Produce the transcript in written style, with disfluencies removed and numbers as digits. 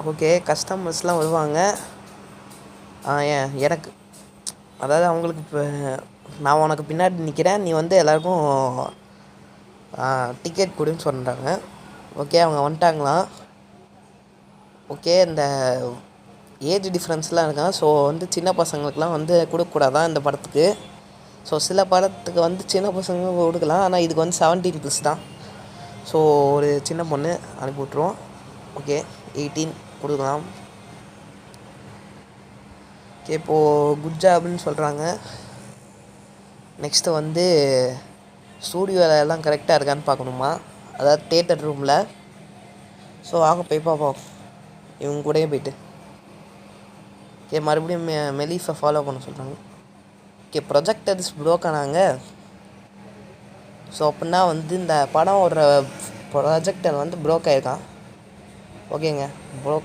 Okay, கஸ்டமர்ஸ்லாம் வருவாங்க. எனக்கு அதாவது அவங்களுக்கு இப்போ நான் உனக்கு பின்னாடி நிற்கிறேன், நீ வந்து எல்லாருக்கும் டிக்கெட் கொடுன்னு சொல்கிறாங்க. ஓகே, அவங்க வந்துட்டாங்களாம். ஓகே, இந்த ஏஜ் டிஃப்ரென்ஸ்லாம் இருக்கான். ஸோ வந்து சின்ன பசங்களுக்குலாம் வந்து கொடுக்கக்கூடாதான் இந்த படத்துக்கு. ஸோ சில படத்துக்கு வந்து சின்ன பசங்க கொடுக்கலாம், ஆனால் இதுக்கு வந்து 17+ தான். ஸோ ஒரு சின்ன பொண்ணு அனுப்பி விட்ருவோம். ஓகே, 18 கொடுக்கலாம். ஓகே, இப்போது குட் ஜாப்னு சொல்கிறாங்க. நெக்ஸ்ட்டு வந்து ஸ்டூடியோவில் எல்லாம் கரெக்டாக இருக்கான்னு பார்க்கணுமா, அதாவது தேட்டர் ரூமில். ஸோ வாங்க போய் பார்ப்போம் இவங்க கூடயே போய்ட்டு. ஓகே, மறுபடியும் மெலிஃபை ஃபாலோ பண்ண சொல்கிறாங்க. ஓகே, ப்ரொஜெக்டர்ஸ் ப்ரோக் ஆனாங்க. ஸோ அப்படின்னா வந்து இந்த படம் ஓடுற ப்ரொஜெக்டர் வந்து ப்ரோக் ஆகிருக்கான். ஓகேங்க, ப்ரோக்